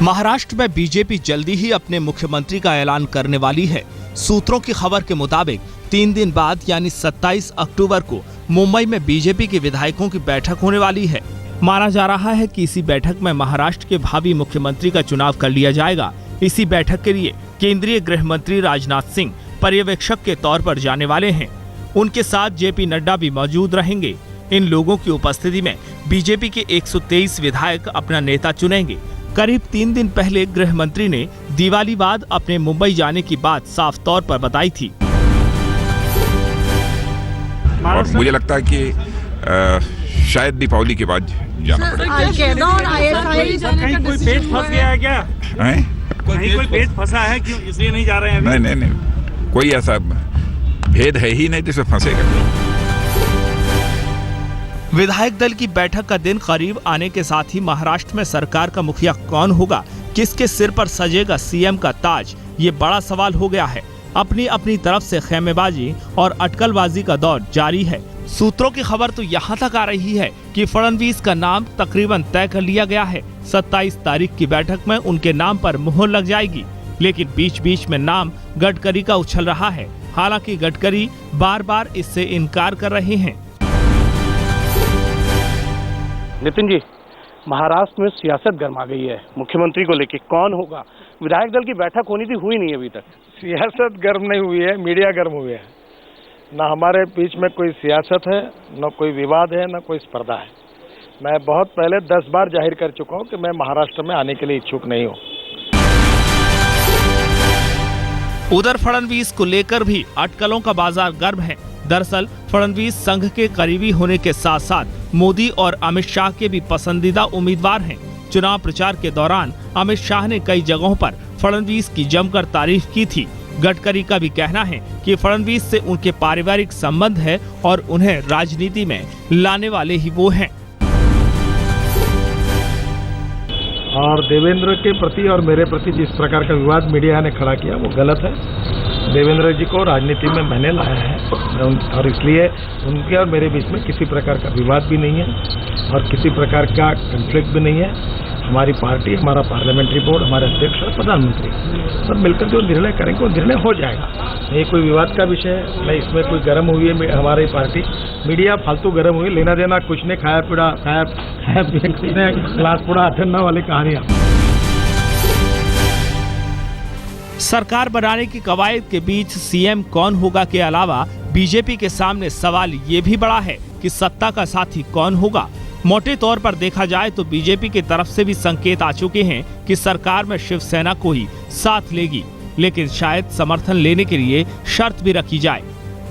महाराष्ट्र में बीजेपी जल्दी ही अपने मुख्यमंत्री का ऐलान करने वाली है। सूत्रों की खबर के मुताबिक 3 दिन बाद यानी 27 अक्टूबर को मुंबई में बीजेपी के विधायकों की बैठक होने वाली है। माना जा रहा है कि इसी बैठक में महाराष्ट्र के भावी मुख्यमंत्री का चुनाव कर लिया जाएगा। इसी बैठक के लिए केंद्रीय गृह मंत्री राजनाथ सिंह पर्यवेक्षक के तौर पर जाने वाले हैं। उनके साथ जेपी नड्डा भी मौजूद रहेंगे। इन लोगों की उपस्थिति में बीजेपी के 123 विधायक अपना नेता चुनेंगे। करीब 3 दिन पहले गृह मंत्री ने दिवाली बाद अपने मुंबई जाने की बात साफ तौर पर बताई थी। और मुझे लगता है कि शायद दीपावली के बाद जाना पड़ेगा। कहीं कोई पेच फंस गया है क्या? कहीं कोई पेच फंसा है, क्यों इसलिए नहीं जा रहे हैं अभी? नहीं, कोई ऐसा भेद है ही नहीं जिसमें फंसेगा। विधायक दल की बैठक का दिन करीब आने के साथ ही महाराष्ट्र में सरकार का मुखिया कौन होगा, किसके सिर पर सजेगा सीएम का ताज, ये बड़ा सवाल हो गया है। अपनी अपनी तरफ से खेमेबाजी और अटकलबाजी का दौर जारी है। सूत्रों की खबर तो यहाँ तक आ रही है कि फडणवीस का नाम तकरीबन तय कर लिया गया है। 27 तारीख की बैठक में उनके नाम पर मुहर लग जाएगी। लेकिन बीच बीच में नाम गडकरी का उछल रहा है। हालांकि गडकरी बार बार इससे इनकार कर रहे हैं। नितिन जी, महाराष्ट्र में सियासत गर्मा गई है। मुख्यमंत्री को लेके कौन होगा? विधायक दल की बैठक होनी थी, हुई नहीं अभी तक। सियासत गर्म नहीं हुई है, मीडिया गर्म हुई है। ना हमारे बीच में कोई सियासत है, न कोई विवाद है, न कोई स्पर्धा है। मैं बहुत पहले 10 बार जाहिर कर चुका हूं कि मैं महाराष्ट्र में आने के लिए इच्छुक नहीं हूं। उधर फडणवीस को लेकर भी अटकलों का बाजार गर्म है। दरअसल फडणवीस संघ के करीबी होने के साथ साथ मोदी और अमित शाह के भी पसंदीदा उम्मीदवार हैं। चुनाव प्रचार के दौरान अमित शाह ने कई जगहों पर फडणवीस की जमकर तारीफ की थी। गडकरी का भी कहना है कि फडणवीस से उनके पारिवारिक संबंध है और उन्हें राजनीति में लाने वाले ही वो हैं। और देवेंद्र के प्रति और मेरे प्रति जिस प्रकार का विवाद मीडिया ने खड़ा किया वो गलत है। देवेंद्र जी को राजनीति में मैंने लाया है और इसलिए उनके और मेरे बीच में किसी प्रकार का विवाद भी नहीं है और किसी प्रकार का कन्फ्लिक्ट भी नहीं है। हमारी पार्टी, हमारा पार्लियामेंट्री बोर्ड, हमारे अध्यक्ष और प्रधानमंत्री सब मिलकर जो निर्णय करेंगे वो निर्णय हो जाएगा। ये कोई विवाद का विषय है, नहीं इसमें कोई गर्म हुई है हमारी पार्टी। मीडिया फालतू गर्म हुई, लेना देना कुछ नहीं, खाया क्लास पूरा अठन्ना वाली कहानियां। सरकार बनाने की कवायद के बीच सीएम कौन होगा के अलावा बीजेपी के सामने सवाल ये भी बड़ा है कि सत्ता का साथी कौन होगा। मोटे तौर पर देखा जाए तो बीजेपी की तरफ से भी संकेत आ चुके हैं कि सरकार में शिवसेना को ही साथ लेगी, लेकिन शायद समर्थन लेने के लिए शर्त भी रखी जाए।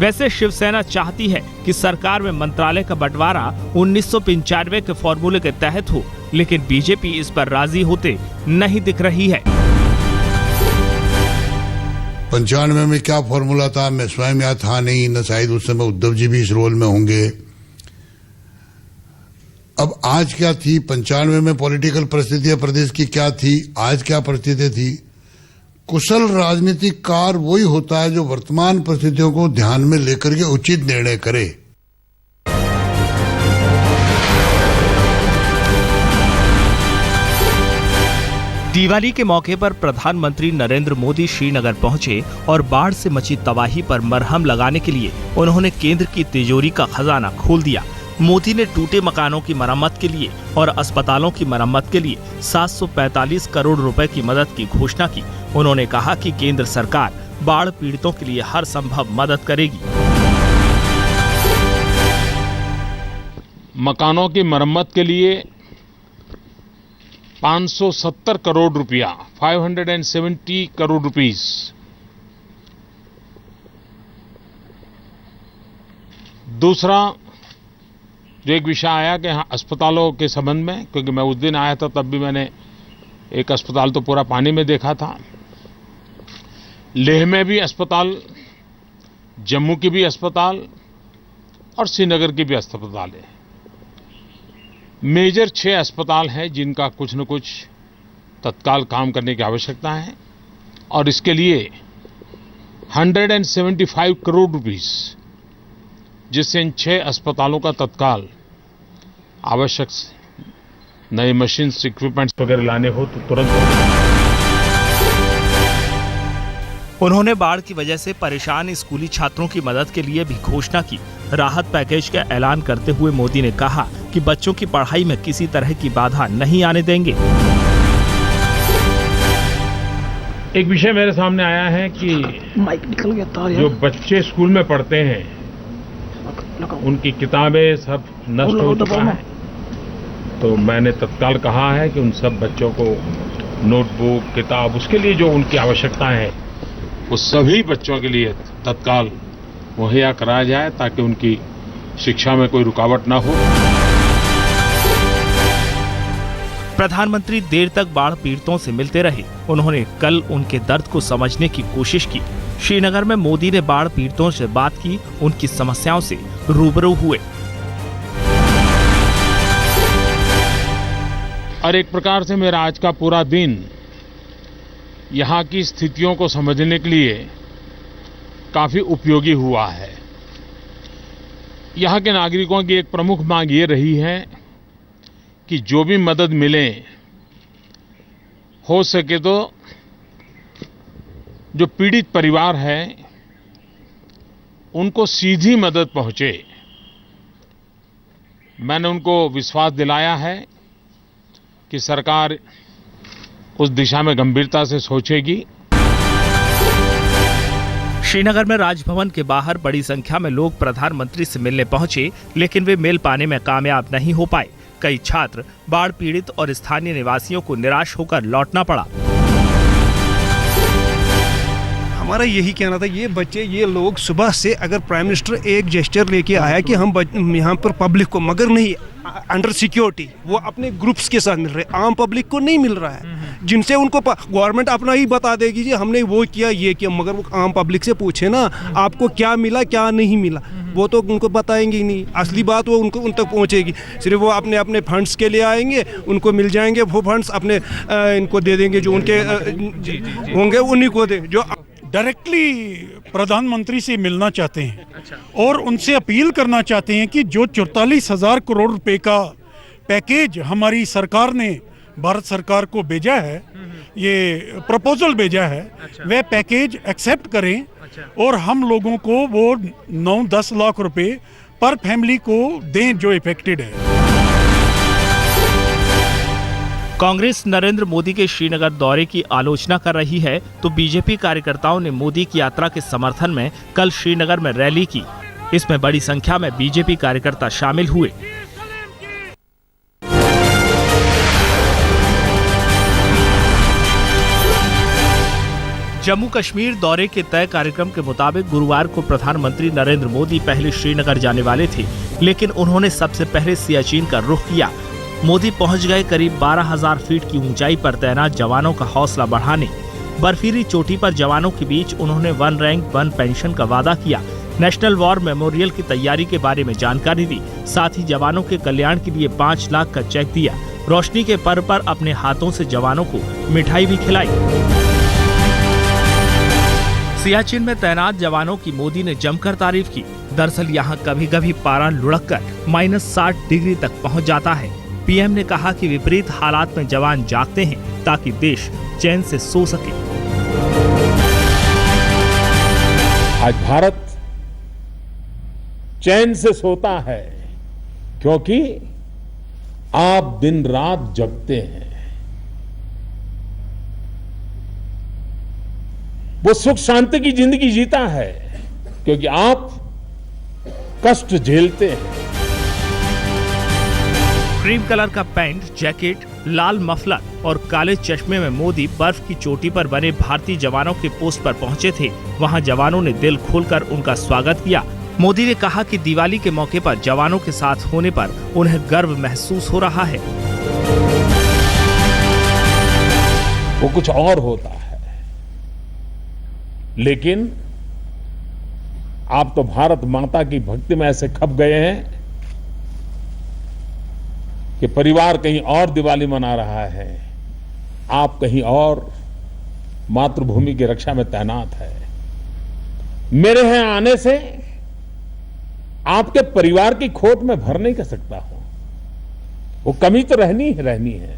वैसे शिवसेना चाहती है कि सरकार में मंत्रालय का बंटवारा 1995 के फॉर्मूले के तहत हो, लेकिन बीजेपी इस पर राजी होते नहीं दिख रही है। 95 में क्या फॉर्मूला था, मैं स्वयं यहाँ था नहीं, न शायद उस समय उद्धव जी भी इस रोल में होंगे। अब आज क्या थी, 95 में पॉलिटिकल परिस्थितियां प्रदेश की क्या थी, आज क्या परिस्थिति थी। कुशल राजनीतिकार वही होता है जो वर्तमान परिस्थितियों को ध्यान में लेकर के उचित निर्णय करे। दिवाली के मौके पर प्रधानमंत्री नरेंद्र मोदी श्रीनगर पहुंचे और बाढ़ से मची तबाही पर मरहम लगाने के लिए उन्होंने केंद्र की तिजोरी का खजाना खोल दिया। मोदी ने टूटे मकानों की मरम्मत के लिए और अस्पतालों की मरम्मत के लिए 745 करोड़ रुपए की मदद की घोषणा की। उन्होंने कहा कि केंद्र सरकार बाढ़ पीड़ितों के लिए हर संभव मदद करेगी। मकानों की मरम्मत के लिए 570 करोड़ रुपया, 570 करोड़ रुपीस। दूसरा जो एक विषय आया कि अस्पतालों के संबंध में, क्योंकि मैं उस दिन आया था तब भी मैंने एक अस्पताल तो पूरा पानी में देखा था। लेह में भी अस्पताल, जम्मू की भी अस्पताल और श्रीनगर की भी अस्पताल है। मेजर 6 अस्पताल हैं जिनका कुछ न कुछ तत्काल काम करने की आवश्यकता है और इसके लिए 175 करोड़ रुपीस, जिससे इन 6 अस्पतालों का तत्काल आवश्यक नए मशीन्स इक्विपमेंट्स वगैरह लाने हो तो तुरंत। उन्होंने बाढ़ की वजह से परेशान स्कूली छात्रों की मदद के लिए भी घोषणा की। राहत पैकेज का ऐलान करते हुए मोदी ने कहा कि बच्चों की पढ़ाई में किसी तरह की बाधा नहीं आने देंगे। एक विषय मेरे सामने आया है कि जो बच्चे स्कूल में पढ़ते हैं उनकी किताबें सब नष्ट हो चुका है, तो मैंने तत्काल कहा है कि उन सब बच्चों को नोटबुक, किताब, उसके लिए जो उनकी आवश्यकता है वो सभी बच्चों के लिए तत्काल मुहैया कराया जाए ताकि उनकी शिक्षा में कोई रुकावट ना हो। प्रधानमंत्री देर तक बाढ़ पीड़ितों से मिलते रहे। उन्होंने कल उनके दर्द को समझने की कोशिश की। श्रीनगर में मोदी ने बाढ़ पीड़ितों से बात की, उनकी समस्याओं से रूबरू हुए। और एक प्रकार से मेरा आज का पूरा दिन यहाँ की स्थितियों को समझने के लिए काफी उपयोगी हुआ है। यहाँ के नागरिकों की एक प्रमुख मांग ये रही है कि जो भी मदद मिले हो सके तो जो पीड़ित परिवार है उनको सीधी मदद पहुंचे। मैंने उनको विश्वास दिलाया है कि सरकार उस दिशा में गंभीरता से सोचेगी। श्रीनगर में राजभवन के बाहर बड़ी संख्या में लोग प्रधानमंत्री से मिलने पहुंचे, लेकिन वे मिल पाने में कामयाब नहीं हो पाए। कई छात्र, बाढ़ पीड़ित और स्थानीय निवासियों को निराश होकर लौटना पड़ा। हमारा यही कहना था, ये बच्चे, ये लोग सुबह से अगर प्राइम मिनिस्टर एक जेस्चर लेके आया कि हम यहाँ पर पब्लिक को, मगर नहीं अंडर सिक्योरिटी, वो अपने ग्रुप्स के साथ मिल रहे, आम पब्लिक को नहीं मिल रहा है, जिनसे उनको गवर्नमेंट अपना ही बता देगी जी हमने वो किया, ये किया, मगर वो आम पब्लिक से पूछे ना आपको क्या मिला क्या नहीं मिला, वो तो उनको बताएंगे ही नहीं। असली बात वो उनको उन तक पहुंचेगी, सिर्फ वो अपने अपने फंड्स के लिए आएंगे, उनको मिल जाएंगे वो फंड्स, अपने इनको दे देंगे जो उनके होंगे उन्हीं को दे। जो डायरेक्टली प्रधानमंत्री से मिलना चाहते हैं और उनसे अपील करना चाहते हैं कि जो 44,000 करोड़ रुपए का पैकेज हमारी सरकार ने भारत सरकार को भेजा है, ये प्रपोजल भेजा है, वह पैकेज एक्सेप्ट करें और हम लोगों को वो 9-10 लाख रुपए पर फैमिली को दें जो इफेक्टेड है। कांग्रेस नरेंद्र मोदी के श्रीनगर दौरे की आलोचना कर रही है, तो बीजेपी कार्यकर्ताओं ने मोदी की यात्रा के समर्थन में कल श्रीनगर में रैली की। इसमें बड़ी संख्या में बीजेपी कार्यकर्ता शामिल हुए। जम्मू कश्मीर दौरे के तय कार्यक्रम के मुताबिक गुरुवार को प्रधानमंत्री नरेंद्र मोदी पहले श्रीनगर जाने वाले थे, लेकिन उन्होंने सबसे पहले सियाचिन का रुख किया। मोदी पहुंच गए करीब 12,000 फीट की ऊंचाई पर तैनात जवानों का हौसला बढ़ाने। बर्फीली चोटी पर जवानों के बीच उन्होंने 1 रैंक 1 पेंशन का वादा किया। नेशनल वॉर मेमोरियल की तैयारी के बारे में जानकारी दी। साथ ही जवानों के कल्याण के लिए 5 लाख का चेक दिया। रोशनी के पर्व पर अपने हाथों से जवानों को मिठाई भी खिलाई। सियाचिन में तैनात जवानों की मोदी ने जमकर तारीफ की। दरअसल यहाँ कभी कभी पारा लुढ़ककर -60 डिग्री तक पहुँच जाता है। पीएम ने कहा कि विपरीत हालात में जवान जागते हैं ताकि देश चैन से सो सके। आज भारत चैन से सोता है क्योंकि आप दिन रात जगते हैं। वो सुख शांति की जिंदगी जीता है क्योंकि आप कष्ट झेलते हैं। क्रीम कलर का पैंट, जैकेट, लाल मफलर और काले चश्मे में मोदी बर्फ की चोटी पर बने भारतीय जवानों के पोस्ट पर पहुंचे थे। वहां जवानों ने दिल खोलकर उनका स्वागत किया। मोदी ने कहा कि दिवाली के मौके पर जवानों के साथ होने पर उन्हें गर्व महसूस हो रहा है। वो कुछ और होता है, लेकिन आप तो भारत माता की भक्ति में ऐसे खप गए हैं कि परिवार कहीं और दिवाली मना रहा है, आप कहीं और मातृभूमि की रक्षा में तैनात है। मेरे यहां आने से आपके परिवार की खोट में भर नहीं कर सकता हूं, वो कमी तो रहनी है,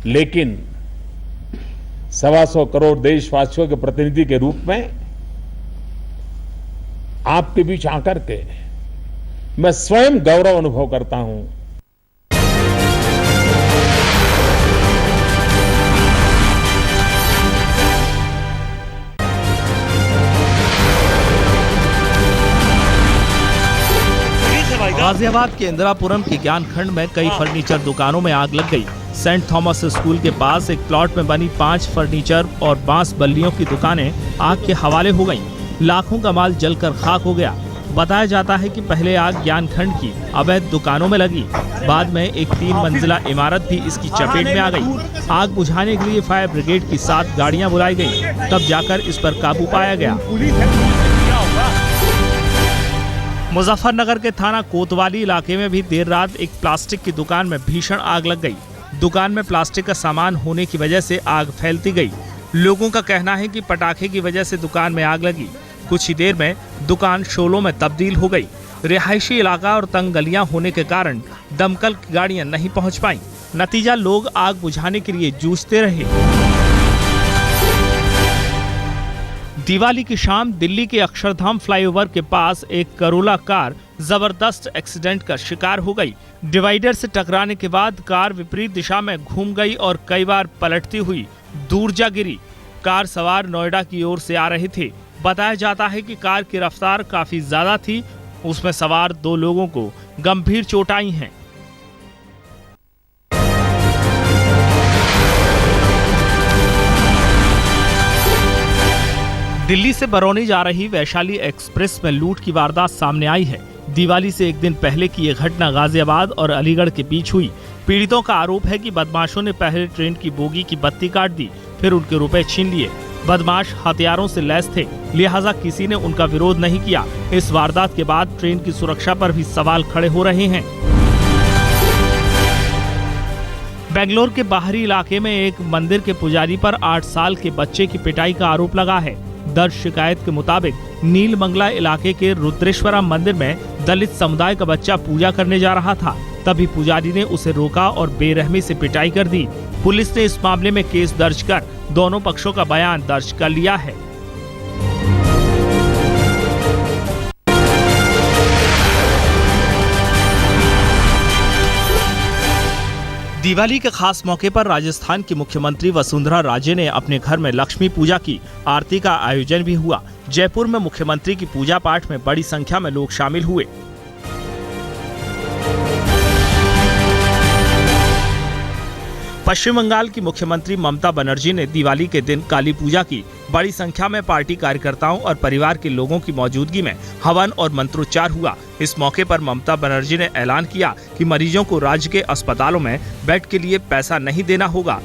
लेकिन 125 करोड़ देशवासियों के प्रतिनिधि के रूप में आपके बीच आकर के मैं स्वयं गौरव अनुभव करता हूं। गाजियाबाद के इंदिरापुरम के ज्ञान खंड में कई फर्नीचर दुकानों में आग लग गई। सेंट थॉमस स्कूल के पास एक प्लॉट में बनी 5 फर्नीचर और बांस बल्लियों की दुकानें आग के हवाले हो गईं। लाखों का माल जलकर खाक हो गया। बताया जाता है कि पहले आग ज्ञान खंड की अवैध दुकानों में लगी, बाद में एक 3 मंजिला इमारत भी इसकी चपेट में आ गई। आग बुझाने के लिए फायर ब्रिगेड की 7 गाड़ियां बुलाई गईं, तब जाकर इस पर काबू पाया गया। मुजफ्फरनगर के थाना कोतवाली इलाके में भी देर रात एक प्लास्टिक की दुकान में भीषण आग लग गई। दुकान में प्लास्टिक का सामान होने की वजह से आग फैलती गई। लोगों का कहना है कि पटाखे की वजह से दुकान में आग लगी। कुछ ही देर में दुकान शोलों में तब्दील हो गई। रिहायशी इलाका और तंग गलियां होने के कारण दमकल की गाड़ियां नहीं पहुंच पाईं। नतीजा, लोग आग बुझाने के लिए जूझते रहे। दिवाली की शाम दिल्ली के अक्षरधाम फ्लाईओवर के पास एक करोला कार जबरदस्त एक्सीडेंट का शिकार हो गई। डिवाइडर से टकराने के बाद कार विपरीत दिशा में घूम गई और कई बार पलटती हुई दूर जा गिरी। कार सवार नोएडा की ओर से आ रहे थे। बताया जाता है कि कार की रफ्तार काफी ज्यादा थी। उसमें सवार 2 लोगों को गंभीर चोट आई हैं। दिल्ली से बरौनी जा रही वैशाली एक्सप्रेस में लूट की वारदात सामने आई है। दिवाली से एक दिन पहले की ये घटना गाजियाबाद और अलीगढ़ के बीच हुई। पीड़ितों का आरोप है कि बदमाशों ने पहले ट्रेन की बोगी की बत्ती काट दी, फिर उनके रुपए छीन लिए। बदमाश हथियारों से लैस थे, लिहाजा किसी ने उनका विरोध नहीं किया। इस वारदात के बाद ट्रेन की सुरक्षा पर भी सवाल खड़े हो रहे हैं। बेंगलोर के बाहरी इलाके में एक मंदिर के पुजारी पर 8 साल के बच्चे की पिटाई का आरोप लगा है। दर्ज शिकायत के मुताबिक नीलमंगला इलाके के रुद्रेश्वरा मंदिर में दलित समुदाय का बच्चा पूजा करने जा रहा था। तभी पुजारी ने उसे रोका और बेरहमी से पिटाई कर दी। पुलिस ने इस मामले में केस दर्ज कर दोनों पक्षों का बयान दर्ज कर लिया है। दिवाली के खास मौके पर राजस्थान की मुख्यमंत्री वसुंधरा राजे ने अपने घर में लक्ष्मी पूजा की। आरती का आयोजन भी हुआ। जयपुर में मुख्यमंत्री की पूजा पाठ में बड़ी संख्या में लोग शामिल हुए। पश्चिम बंगाल की मुख्यमंत्री ममता बनर्जी ने दिवाली के दिन काली पूजा की। बड़ी संख्या में पार्टी कार्यकर्ताओं और परिवार के लोगों की मौजूदगी में हवन और मंत्रोच्चार हुआ। इस मौके पर ममता बनर्जी ने ऐलान किया कि मरीजों को राज्य के अस्पतालों में बेड के लिए पैसा नहीं देना होगा।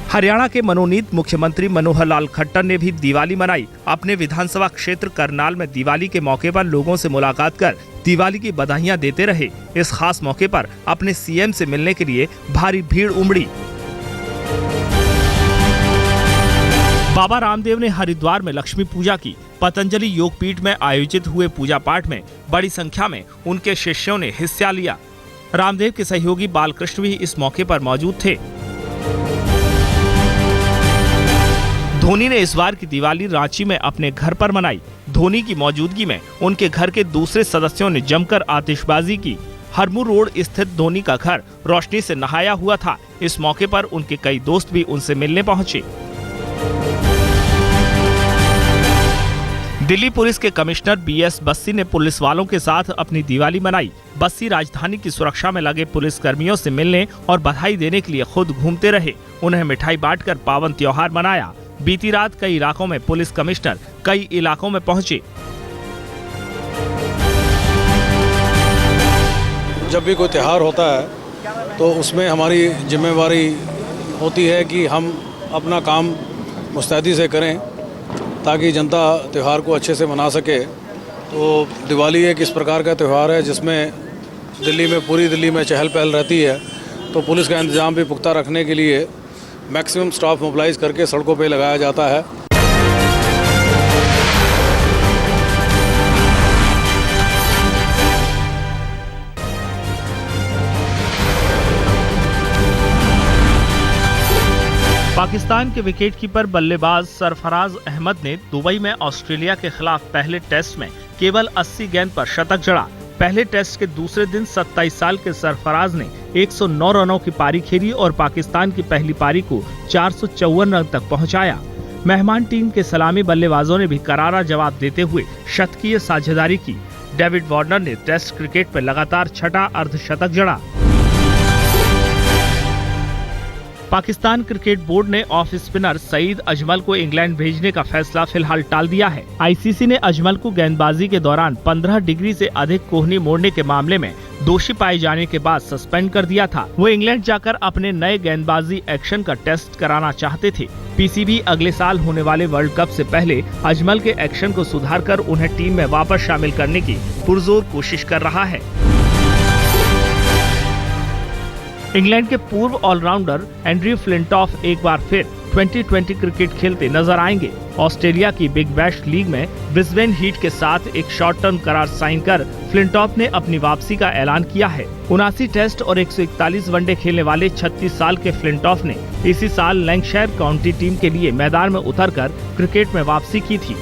हरियाणा के मनोनीत मुख्यमंत्री मनोहर लाल खट्टर ने भी दिवाली मनाई। अपने विधानसभा क्षेत्र करनाल में दिवाली के मौके पर लोगों से मुलाकात कर दिवाली की बधाइयां देते रहे। इस खास मौके पर अपने सीएम से मिलने के लिए भारी भीड़ उमड़ी। बाबा रामदेव ने हरिद्वार में लक्ष्मी पूजा की। पतंजलि योगपीठ में आयोजित हुए पूजा पाठ में बड़ी संख्या में उनके शिष्यों ने हिस्सा लिया। रामदेव के सहयोगी बालकृष्ण भी इस मौके पर मौजूद थे। धोनी ने इस बार की दिवाली रांची में अपने घर पर मनाई। धोनी की मौजूदगी में उनके घर के दूसरे सदस्यों ने जमकर आतिशबाजी की। हरमू रोड स्थित धोनी का घर रोशनी से नहाया हुआ था। इस मौके पर उनके कई दोस्त भी उनसे मिलने पहुंचे। दिल्ली पुलिस के कमिश्नर BS बस्सी ने पुलिस वालों के साथ अपनी दिवाली मनाई। बस्सी राजधानी की सुरक्षा में लगे पुलिस कर्मियों से मिलने और बधाई देने के लिए खुद घूमते रहे। उन्हें मिठाई बांटकर पावन त्योहार मनाया। बीती रात कई इलाकों में पुलिस कमिश्नर कई इलाकों में पहुंचे। जब भी कोई त्यौहार होता है तो उसमें हमारी जिम्मेवारी होती है कि हम अपना काम मुस्तैदी से करें ताकि जनता त्यौहार को अच्छे से मना सके। तो दिवाली एक इस प्रकार का त्यौहार है जिसमें पूरी दिल्ली में चहल पहल रहती है। तो पुलिस का इंतजाम भी पुख्ता रखने के लिए मैक्सिमम स्टाफ मोबिलाइज करके सड़कों पे लगाया जाता है। पाकिस्तान के विकेटकीपर बल्लेबाज सरफराज अहमद ने दुबई में ऑस्ट्रेलिया के खिलाफ पहले टेस्ट में केवल 80 गेंद पर शतक जड़ा। पहले टेस्ट के दूसरे दिन 27 साल के सरफराज ने 109 रनों की पारी खेली और पाकिस्तान की पहली पारी को 454 रन तक पहुंचाया। मेहमान टीम के सलामी बल्लेबाजों ने भी करारा जवाब देते हुए शतकीय साझेदारी की। डेविड वार्नर ने टेस्ट क्रिकेट में लगातार छठा अर्धशतक जड़ा। पाकिस्तान क्रिकेट बोर्ड ने ऑफ स्पिनर सईद अजमल को इंग्लैंड भेजने का फैसला फिलहाल टाल दिया है। आईसीसी ने अजमल को गेंदबाजी के दौरान 15 डिग्री से अधिक कोहनी मोड़ने के मामले में दोषी पाए जाने के बाद सस्पेंड कर दिया था। वो इंग्लैंड जाकर अपने नए गेंदबाजी एक्शन का टेस्ट कराना चाहते थे। पीसीबी अगले साल होने वाले वर्ल्ड कप से पहले अजमल के एक्शन को सुधारकर उन्हें टीम में वापस शामिल करने की पुरजोर कोशिश कर रहा है। इंग्लैंड के पूर्व ऑलराउंडर एंड्रयू फ्लिंटॉफ एक बार फिर 2020 क्रिकेट खेलते नजर आएंगे। ऑस्ट्रेलिया की बिग बैश लीग में ब्रिस्बेन हीट के साथ एक शॉर्ट टर्म करार साइन कर फ्लिंटॉफ ने अपनी वापसी का ऐलान किया है। 79 टेस्ट और 141 वनडे खेलने वाले 36 साल के फ्लिंटॉफ ने इसी साल लैंकशायर काउंटी टीम के लिए मैदान में उतरकर क्रिकेट में वापसी की थी।